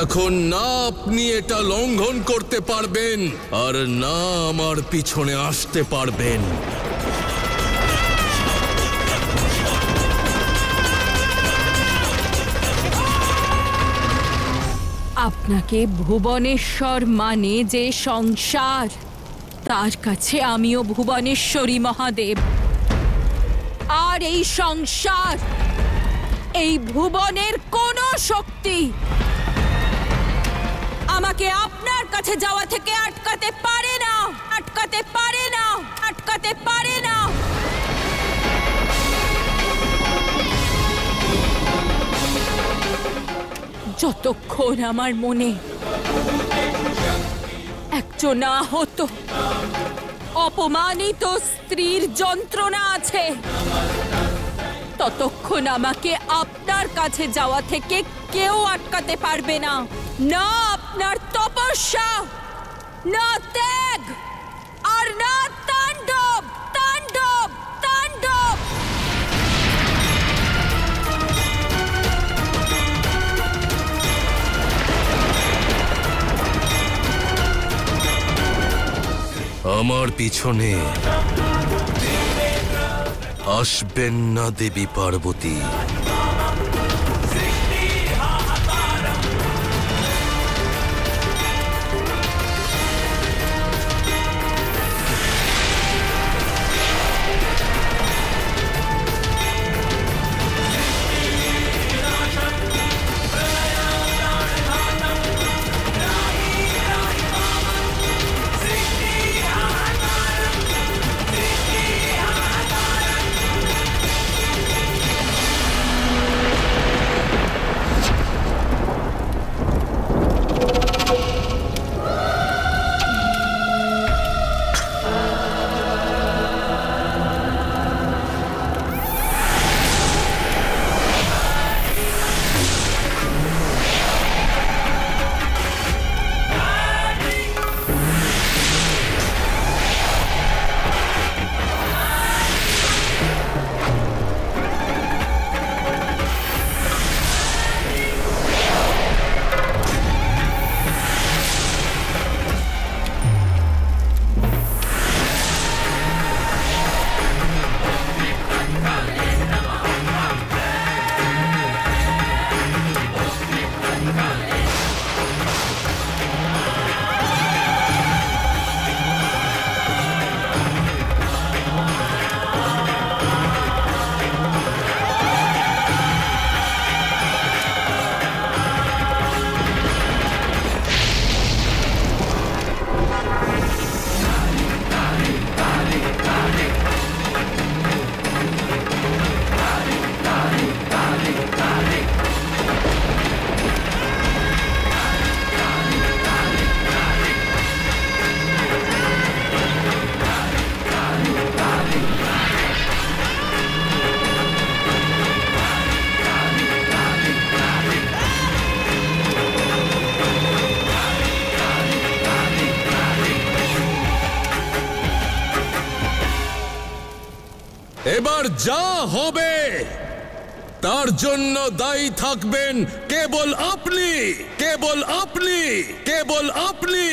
এখন না আপনি এটা লঙ্ঘন করতে পারবেন আর না আমার পিছনে আসতে পারবেন। আপনাকে ভুবনেশ্বর মানে যে সংসার, তার কাছে আমিও ভুবনেশ্বরী মহাদেব। আর এই সংসার, এই ভুবনের কোন শক্তি আমাকে আপনার কাছে যাওয়া থেকে আটকাতে পারে না, আটকাতে পারে না, আটকাতে পারে না। যতক্ষণ আমার মনে একজন আহত অপমানিত স্ত্রীর যন্ত্রণা আছে, ততক্ষণ আমাকে আপনার কাছে যাওয়া থেকে কেউ আটকাতে পারবে না। না আপনার তপস্যা, না ত্যাগ, আর না তাণ্ডব, তাণ্ডব, তাণ্ডব। আমার পিছনে আসবেন না দেবী পার্বতী। এবার যা হবে তার জন্য দায়ী থাকবেন কেবল আপনি, কেবল আপনি, কেবল আপনি।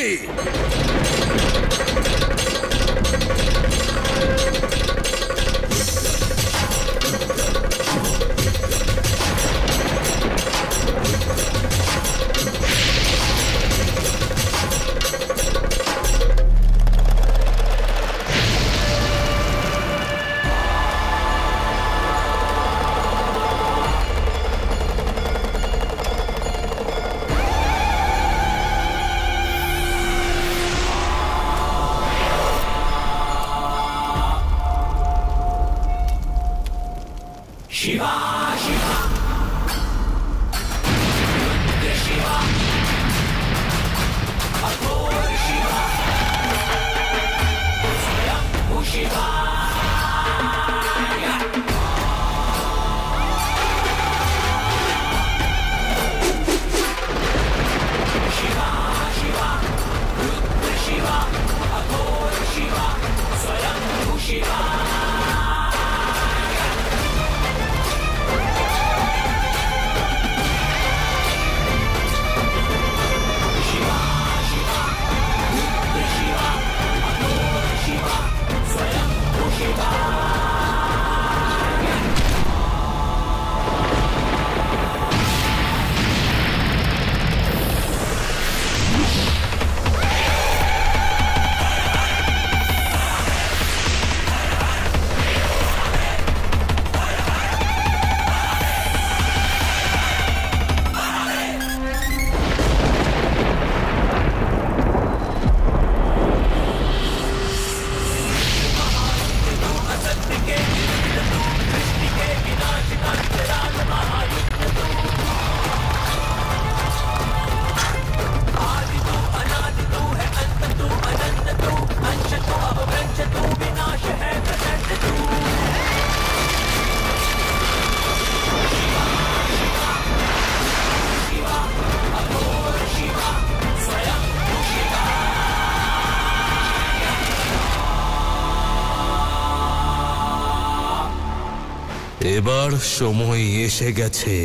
এবার সময় এসে গেছে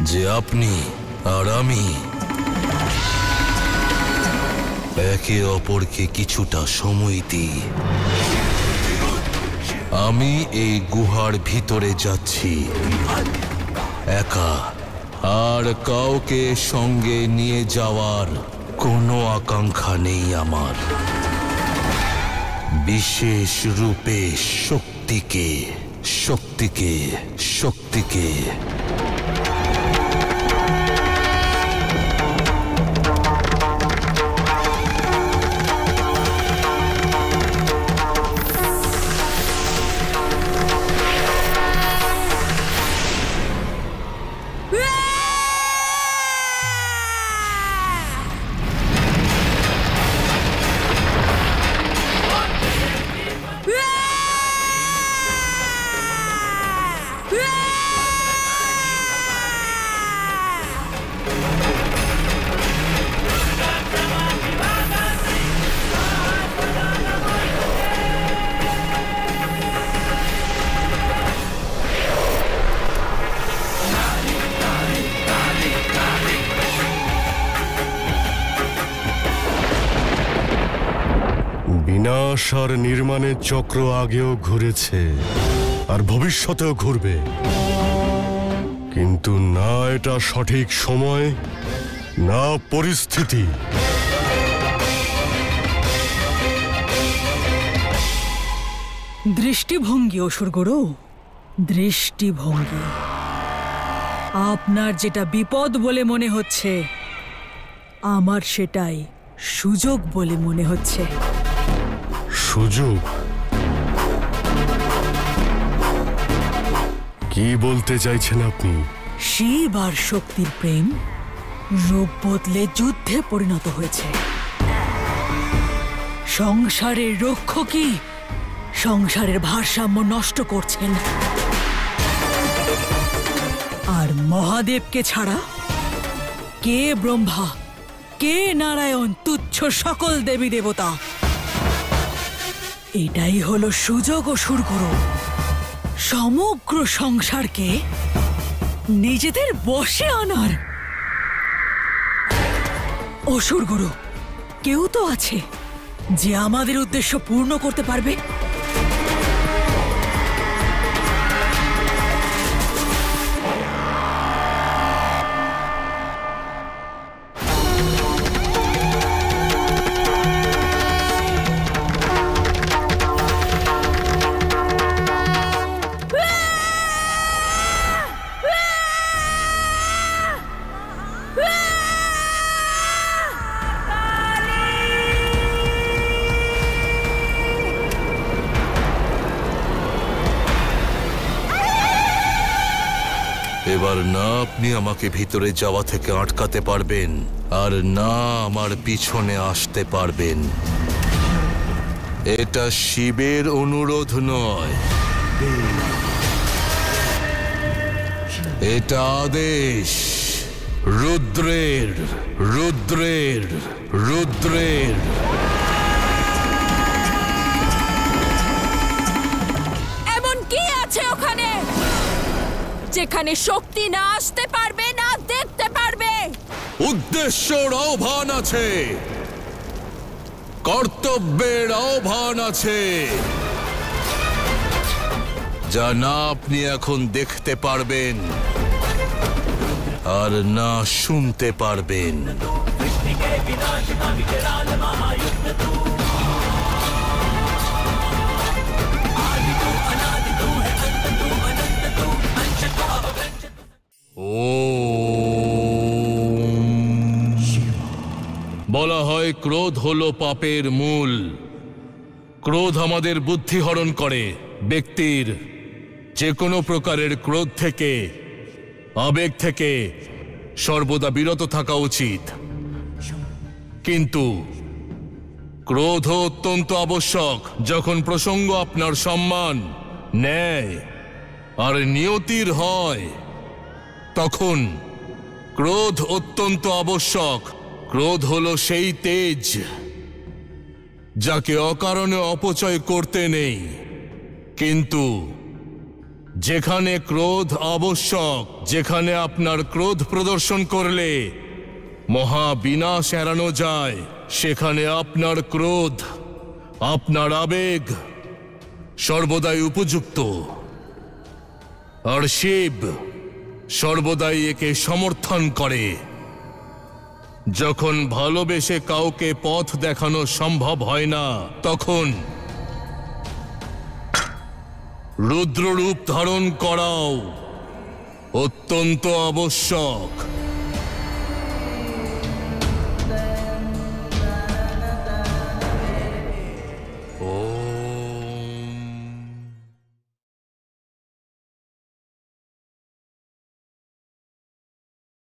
যে আপনি আর আমি একে অপরকে কিছুটা সময় দিই। আমি এই গুহার ভিতরে যাচ্ছি একা, আর কাউকে সঙ্গে নিয়ে যাওয়ার কোনো আকাঙ্ক্ষা নেই আমার। বিশেষ রূপে শক্তিকে শক্তিকে শক্তিকে বিনাশ আর নির্মাণের চক্র আগেও ঘুরেছে আর ভবিষ্যতেও ঘুরবে, কিন্তু না এটা সঠিক সময়, না পরিস্থিতি। দৃষ্টিভঙ্গি অসুরগুরু, দৃষ্টিভঙ্গি। আপনার যেটা বিপদ বলে মনে হচ্ছে, আমার সেটাই সুযোগ বলে মনে হচ্ছে। সুযোগ? কি বলতে চাইছেন আপনি? শিব আর শক্তির প্রেম রূপ বদলে যুদ্ধে পরিণত হয়েছে। সংসারের রক্ষকই সংসারের ভারসাম্য নষ্ট করছেন, আর মহাদেবকে ছাড়া কে ব্রহ্মা, কে নারায়ণ, তুচ্ছ সকল দেবী দেবতা। এটাই হলো সুযোগ অসুরগুরু, সমগ্র সংসারকে নিজেদের বশে আনার। অসুরগুরু, কেউ তো আছে যে আমাদের উদ্দেশ্য পূর্ণ করতে পারবে। এবার না আপনি আমাকে ভিতরে যাওয়া থেকে আটকাতে পারবেন, আর না আমার পিছনে আসতে পারবেন। এটা শিবের অনুরোধ নয়, এটা আদেশ রুদ্রের, রুদ্রের, রুদ্রের। এমন কি আছে ওখানে যেখানে শক্তি না আসতে পারবে, না দেখতে পারবে? উদ্দেশ্যর আহ্বান আছে, কর্তব্যের আহ্বান আছে, যা না আপনি এখন দেখতে পারবেন আর না শুনতে পারবেন। বলা হয় ক্রোধ হলো পাপের মূল। ক্রোধ আমাদের বুদ্ধি হরণ করে। ব্যক্তির যে কোনো প্রকারের ক্রোধ থেকে, আবেগ থেকে সর্বদা বিরত থাকা উচিত। কিন্তু ক্রোধ অত্যন্ত আবশ্যক যখন প্রসঙ্গ আপনার সম্মান, ন্যায় আর নিয়তির হয়, তখন ক্রোধ অত্যন্ত আবশ্যক। ক্রোধ হলো সেই তেজ যাকে অকারণে অপচয় করতে নেই, কিন্তু যেখানে ক্রোধ আবশ্যক, যেখানে আপনার ক্রোধ প্রদর্শন করলে মহা বিনাশ এড়ানো যায়, সেখানে আপনার ক্রোধ, আপনার আবেগ সর্বদাই উপযুক্ত। আর শিব সর্বদাই একে সমর্থন করে। যখন ভালোবেসে কাউকে পথ দেখানো সম্ভব হয় না, তখন রুদ্ররূপ ধারণ করাও অত্যন্ত আবশ্যক।